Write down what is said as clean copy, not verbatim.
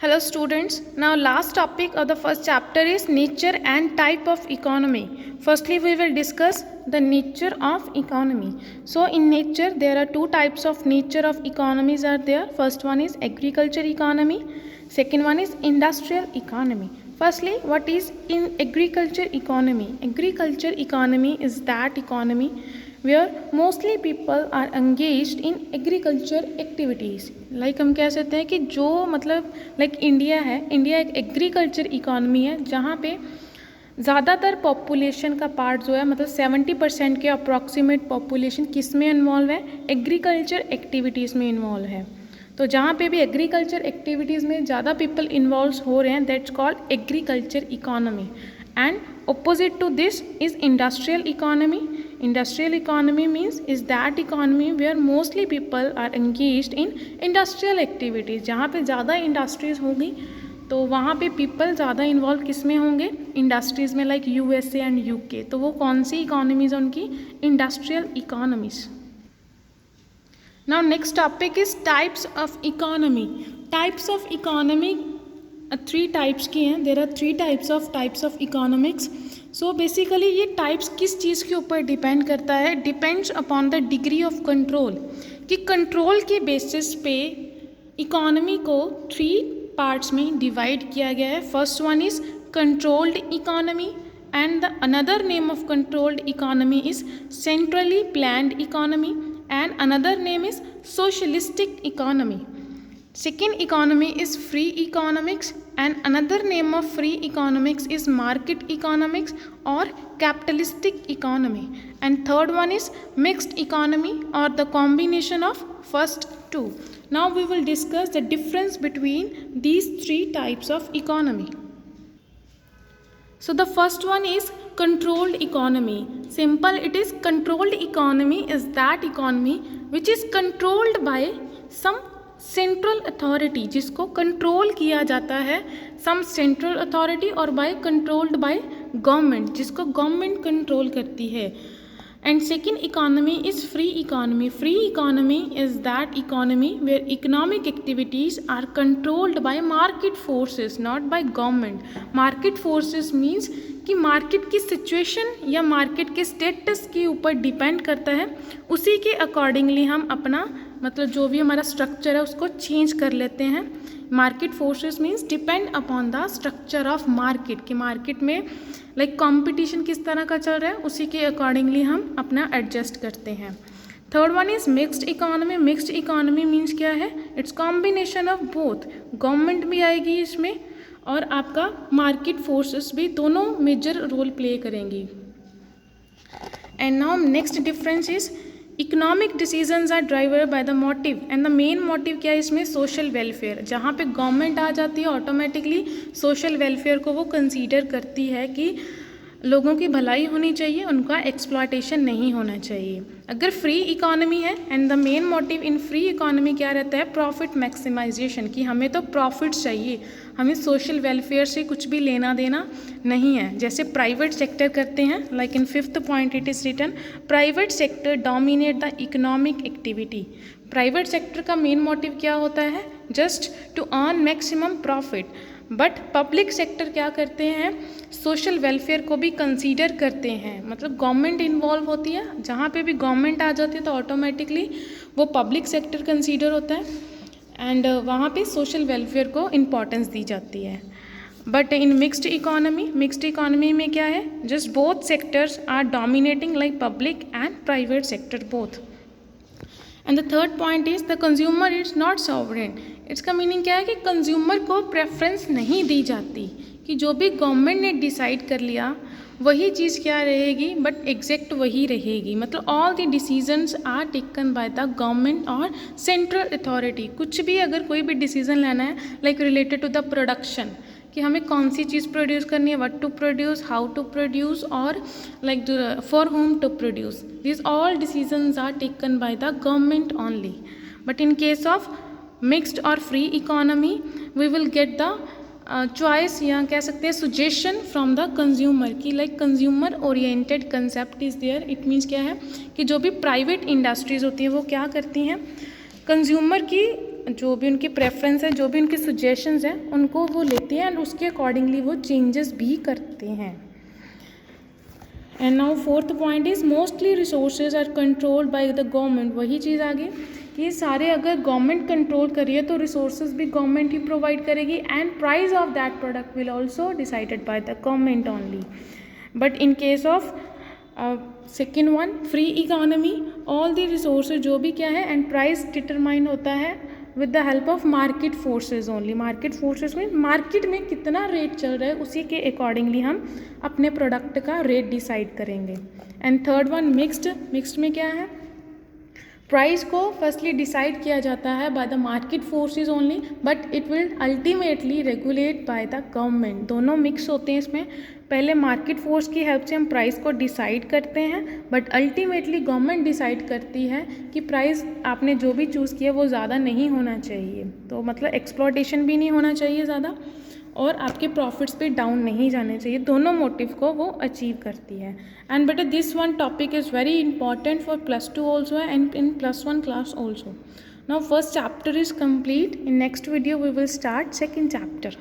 Hello students, now last topic of the first chapter is nature and type of economy. Firstly we will discuss the nature of economy. So in nature there are two types of nature of economies are there. First one is agriculture economy, second one is industrial economy. Firstly, what is in agriculture economy? Agriculture economy is that economy where mostly people are engaged in agriculture activities. Like हम कह सकते हैं कि जो मतलब like India है, India एक agriculture economy है जहाँ पे ज़्यादातर पॉपुलेशन का पार्ट जो है मतलब 70% के अप्रॉक्सीमेट पॉपुलेशन किस में इन्वॉल्व है, एग्रीकल्चर एक्टिविटीज़ में इन्वॉल्व है. तो जहाँ पे भी एग्रीकल्चर एक्टिविटीज़ में ज़्यादा पीपल इन्वॉल्व हो रहे हैं that's called agriculture economy. And opposite to this is industrial economy. Industrial economy means is that economy where mostly people are engaged in industrial activities. जहाँ पे ज़्यादा इंडस्ट्रीज होंगी तो वहाँ पे पीपल ज़्यादा इन्वॉल्व किस में होंगे, इंडस्ट्रीज़ में, लाइक यूएसए एंड यूके. तो वो कौन सी इकोनॉमीज़ उनकी, industrial economies. Now next topic is types of economy. Types of economy 3 types की हैं. There are 3 types of economics. So basically ये टाइप्स किस चीज़ के ऊपर डिपेंड करता है, depends upon the degree of control. कि कंट्रोल के बेसिस पे इकोनॉमी को 3 पार्ट्स में डिवाइड किया गया है. First one is controlled economy and the another name of controlled economy is centrally planned economy and another name is socialistic economy. Second economy is free economics and another name of free economics is market economics or capitalistic economy. And third one is mixed economy or the combination of first two. Now we will discuss the difference between these 3 types of economy. So the first one is controlled economy. Simple, it is controlled economy is that economy which is controlled by some central authority, जिसको control किया जाता है some central authority और by controlled by government, जिसको government control करती है. And second economy is free economy. Free economy is that economy where economic activities are controlled by market forces not by government. Market forces means कि market की situation या market के status के ऊपर depend करता है, उसी के अकॉर्डिंगली हम अपना मतलब जो भी हमारा स्ट्रक्चर है उसको चेंज कर लेते हैं. Market forces means depend upon the structure of market, कि मार्केट में लाइक कंपटीशन किस तरह का चल रहा है उसी के अकॉर्डिंगली हम अपना एडजस्ट करते हैं. Third one is mixed economy. Mixed economy means क्या है, it's combination of both. Government भी आएगी इसमें और आपका मार्केट फोर्सेस भी, दोनों मेजर रोल प्ले करेंगी. And now next difference is economic decisions are driver by the motive and the main motive क्या है इसमें, सोशल वेलफेयर. जहाँ पे गवर्नमेंट आ जाती है ऑटोमेटिकली सोशल वेलफेयर को वो कंसीडर करती है कि लोगों की भलाई होनी चाहिए, उनका एक्सप्लॉयटेशन नहीं होना चाहिए. अगर फ्री इकोनॉमी है and the main motive in free economy क्या रहता है, प्रॉफिट मैक्सिमाइजेशन, कि हमें तो प्रॉफिट चाहिए, हमें सोशल वेलफेयर से कुछ भी लेना देना नहीं है. जैसे प्राइवेट सेक्टर करते हैं, like in 5th point it is written private sector dominate the economic activity. Private sector का मेन मोटिव क्या होता है, just to earn maximum profit. But public sector क्या करते हैं, सोशल वेलफेयर को भी कंसीडर करते हैं. मतलब गवर्नमेंट इन्वॉल्व होती है, जहाँ पे भी गवर्नमेंट आ जाती है तो ऑटोमेटिकली वो पब्लिक सेक्टर कंसीडर होता है एंड वहाँ पे सोशल वेलफेयर को इम्पॉर्टेंस दी जाती है. बट इन मिक्स्ड इकोनॉमी में क्या है, just both sectors are dominating like public and private sector both. And the third point is the consumer is not sovereign. इसका मीनिंग क्या है कि कंज्यूमर को प्रेफरेंस नहीं दी जाती, कि जो भी गवर्नमेंट ने डिसाइड कर लिया वही चीज़ क्या रहेगी, बट एग्जैक्ट वही रहेगी. मतलब all the decisions are taken by the government और सेंट्रल अथॉरिटी. कुछ भी अगर कोई भी डिसीजन लेना है like related to the production, कि हमें कौन सी चीज़ प्रोड्यूस करनी है, what to produce, how to produce और like for home to produce, this all decisions are taken by the government only. But in case of mixed और free economy we will get the choice या कह सकते हैं suggestion from the consumer, की like consumer oriented concept is there. It means क्या है कि जो भी प्राइवेट इंडस्ट्रीज़ होती हैं वो क्या करती हैं, कंज्यूमर की जो भी उनकी प्रेफरेंस है, जो भी उनकी सजेशंस हैं, उनको वो लेती हैं एंड उसके अकॉर्डिंगली वो चेंजेस भी करते हैं. And now fourth point is mostly resources are controlled by the government. वही चीज़ आगे कि सारे अगर गवर्नमेंट कंट्रोल करिए तो रिसोर्सेज भी गवर्नमेंट ही प्रोवाइड करेगी and price of that product will also decided by the government only. But in case of second one, free economy, all the resources जो भी क्या है एंड प्राइस डिटरमाइन होता है with the help of market forces only. Market forces में market में कितना rate चल रहा है उसी के अकॉर्डिंगली हम अपने प्रोडक्ट का रेट डिसाइड करेंगे. And third one, mixed. Mixed में क्या है, प्राइस को फर्स्टली डिसाइड किया जाता है by the market forces only but it will ultimately regulate bye the government. दोनों मिक्स होते हैं इसमें. पहले मार्केट फोर्स की हेल्प से हम प्राइस को डिसाइड करते हैं बट अल्टीमेटली गवर्नमेंट डिसाइड करती है कि प्राइस आपने जो भी चूज़ किया वो ज़्यादा नहीं होना चाहिए. तो मतलब एक्सप्लॉयटेशन भी नहीं होना चाहिए ज़्यादा और आपके प्रॉफिट्स पे डाउन नहीं जाने चाहिए. दोनों मोटिव को वो अचीव करती है. एंड बेटा this one topic is very important for +2 also and in +1 class also. Now first chapter is complete. In next video we will start second chapter.